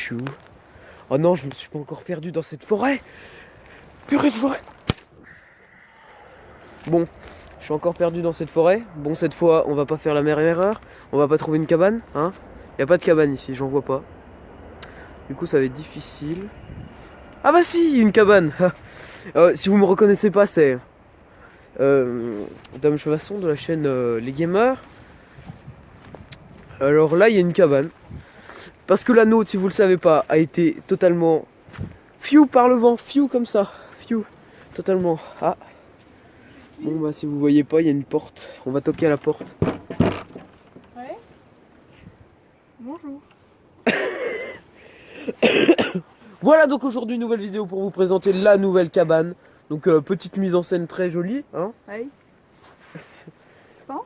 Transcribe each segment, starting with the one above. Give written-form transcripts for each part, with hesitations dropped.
chou. Oh non, je me suis pas encore perdu dans cette forêt. Purée de forêt. Bon, je suis encore perdu dans cette forêt. Bon, cette fois, on va pas faire la même erreur. On va pas trouver une cabane, hein. Y a pas de cabane ici, j'en vois pas. Du coup, ça va être difficile. Ah bah si, une cabane. Si vous me reconnaissez pas, c'est Dame Chevasson de la chaîne Les Gamers. Alors là, il y a une cabane. Parce que la nôtre, si vous le savez pas, a été totalement fiou par le vent, fiou comme ça, fiou, totalement. Ah. Bon bah si vous voyez pas, il y a une porte. On va toquer à la porte. Ouais. Bonjour. Voilà donc aujourd'hui une nouvelle vidéo pour vous présenter la nouvelle cabane. Donc petite mise en scène très jolie, hein. Ouais.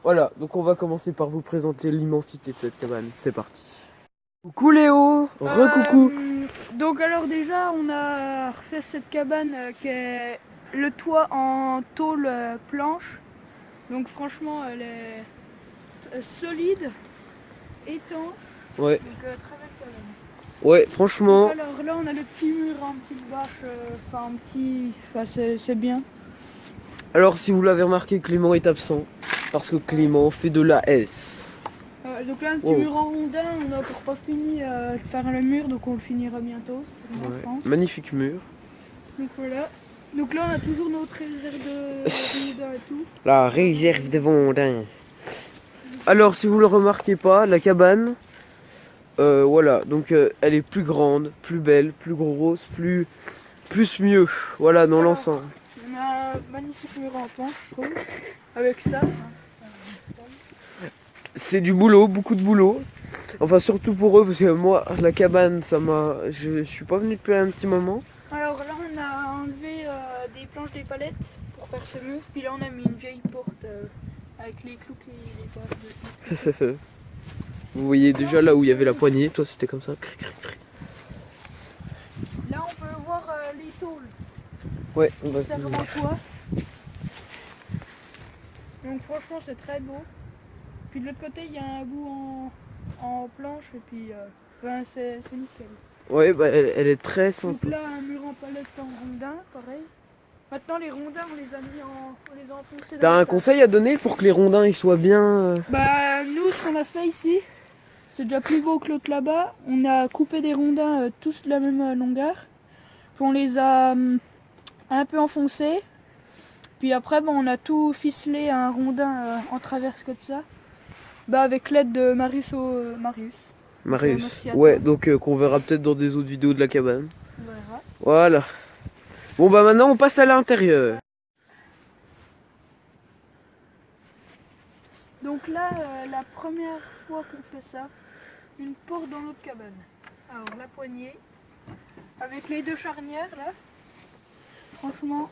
Voilà, donc on va commencer par vous présenter l'immensité de cette cabane. C'est parti. Coucou Léo, re-coucou. Donc alors déjà on a refait cette cabane qui est le toit en tôle planche. Donc franchement elle est solide, étanche. Ouais, Donc très belle cabane. ouais, franchement. Donc, alors là on a le petit mur en petite bâche, enfin c'est bien. Alors si vous l'avez remarqué, Clément est absent. Parce que Clément fait de la S. Donc là un petit mur en rondin, on n'a encore pas fini de faire le mur, donc on le finira bientôt. Ouais. Je pense. Magnifique mur. Donc voilà. Donc là on a toujours notre réserve de rondin et tout. La réserve de Vendin. Alors si vous le remarquez pas, la cabane, voilà, donc elle est plus grande, plus belle, plus grosse, plus mieux. Voilà, dans l'ensemble. On a un magnifique mur en planche, je trouve. Avec ça. C'est du boulot, beaucoup de boulot. Enfin surtout pour eux parce que moi la cabane je suis pas venu depuis un petit moment. Alors là on a enlevé des planches des palettes pour faire ce mur. Puis là on a mis une vieille porte avec les clous qui dépassent dessus. Vous voyez déjà là où il y avait la poignée, toi c'était comme ça. Là on peut voir les tôles Ouais, on va qui servent en toit. Donc franchement c'est très beau. Puis de l'autre côté il y a un bout en planche et puis c'est nickel. Ouais, bah elle est très Donc simple. là un mur en palette en rondin, pareil. Maintenant les rondins on les a mis on les a enfoncés dans T'as le un tas. conseil à donner pour que les rondins ils soient bien Bah nous ce qu'on a fait ici, c'est déjà plus beau que l'autre là-bas. On a coupé des rondins tous de la même longueur. Puis on les a un peu enfoncés. Puis après on a tout ficelé à un rondin en traverse comme ça. Bah avec l'aide de Marius. Marius. Merci à Ouais, toi. donc qu'on verra peut-être dans des autres vidéos de la cabane. On verra. Voilà. Bon bah maintenant on passe à l'intérieur. Donc là, la première fois qu'on fait ça, une porte dans notre cabane. Alors la poignée, avec les deux charnières là. Franchement,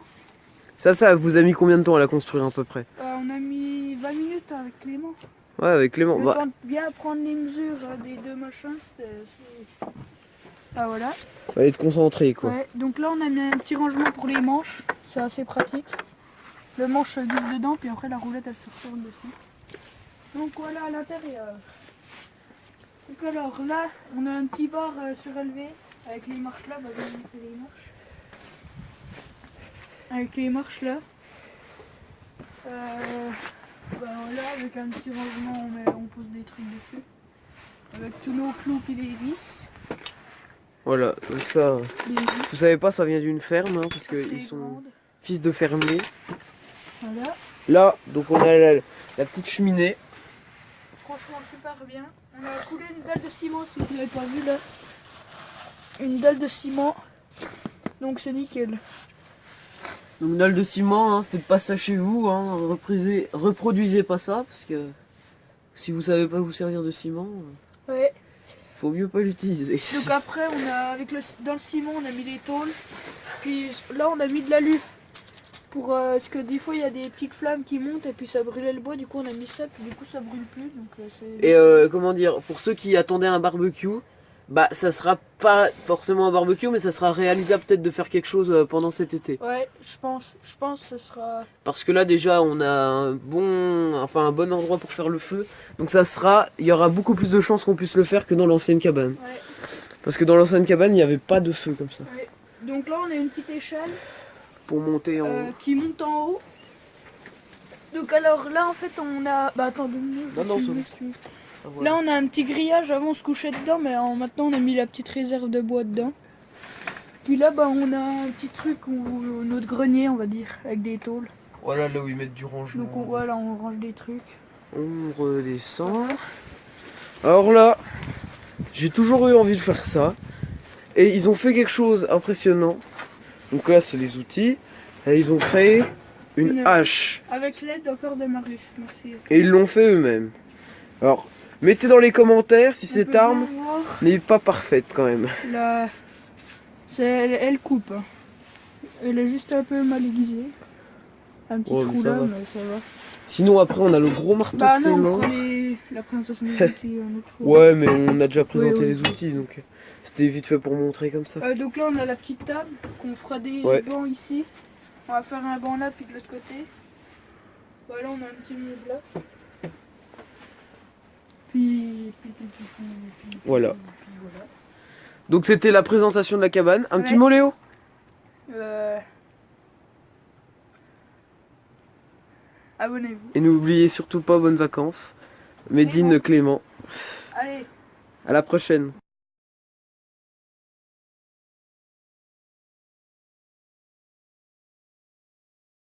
Ça vous a mis combien de temps à la construire à peu près? on a mis 20 minutes avec Clément. Ouais, avec Clément. Le Bah, temps de bien prendre les mesures des deux machins, ah voilà. fallait être concentré quoi. Ouais, donc là on a mis un petit rangement pour les manches, c'est assez pratique. Le manche se glisse dedans, puis après la roulette elle se retourne dessus. Donc voilà à l'intérieur. Donc alors là, on a un petit bar surélevé avec les marches là, bah je vais vous montrer les marches. Avec les marches là. Bah là avec un petit rangement on pose des trucs dessus. Avec tous nos clous et les vis. Voilà, donc ça, Les vis. vous savez pas, ça vient d'une ferme, hein, parce qu'ils Assez sont grandes. fils de fermiers. Voilà. Là, donc on a la petite cheminée. Franchement super bien. On a coulé une dalle de ciment si vous n'avez pas vu là. Une dalle de ciment. Donc c'est nickel. Donc dalle de ciment, hein, faites pas ça chez vous, hein, reproduisez pas ça, parce que si vous savez pas vous servir de ciment, Ouais. faut mieux pas l'utiliser. Donc après on a dans le ciment on a mis les tôles. Puis là on a mis de l'alu. Pour parce que des fois il y a des petites flammes qui montent et puis ça brûlait le bois, du coup on a mis ça, puis du coup ça brûle plus. Donc c'est. Et comment dire, pour ceux qui attendaient un barbecue, bah ça sera pas forcément un barbecue, mais ça sera réalisable peut-être de faire quelque chose pendant cet été. Ouais, je pense que ce sera. Parce que là déjà on a un bon endroit pour faire le feu. Donc il y aura beaucoup plus de chances qu'on puisse le faire que dans l'ancienne cabane. Ouais. Parce que dans l'ancienne cabane, il n'y avait pas de feu comme ça. Ouais. Donc là, on a une petite échelle Pour monter en haut. qui monte en haut. Donc alors là, en fait, on a... Bah attends, Non, non, filmer, c'est si tu veux. Ah, voilà. Là, on a un petit grillage. Avant, on se couchait dedans, mais maintenant, on a mis la petite réserve de bois dedans. Puis là, bah, on a un petit truc, notre grenier, on va dire, avec des tôles. Voilà, là où ils mettent du rangement. Donc voilà, on range des trucs. On redescend. Alors là, j'ai toujours eu envie de faire ça. Et ils ont fait quelque chose d'impressionnant. Donc là, c'est les outils. Et ils ont créé une hache. Avec l'aide encore de Marius, merci. Et ils l'ont fait eux-mêmes. Alors, mettez dans les commentaires si On cette peut arme bien voir n'est pas parfaite quand même. la- elle coupe. Hein. Elle est juste un peu mal aiguisée. Un petit Oh, mais trou ça là, va. mais ça va. Sinon, après, on a le gros marteau Bah de non, ciment. on fera la présentation des outils un autre fois. Ouais, mais on a déjà présenté Oui. les outils, donc c'était vite fait pour montrer comme ça. Donc là, on a la petite table, qu'on fera des Ouais. bancs ici. On va faire un banc là, puis de l'autre côté. Voilà, on a un petit meuble là. Puis Voilà. Donc c'était la présentation de la cabane. Un petit Ouais. mot, Léo? Abonnez-vous. Et n'oubliez surtout pas bonnes vacances. Médine Clément. Allez. À la prochaine.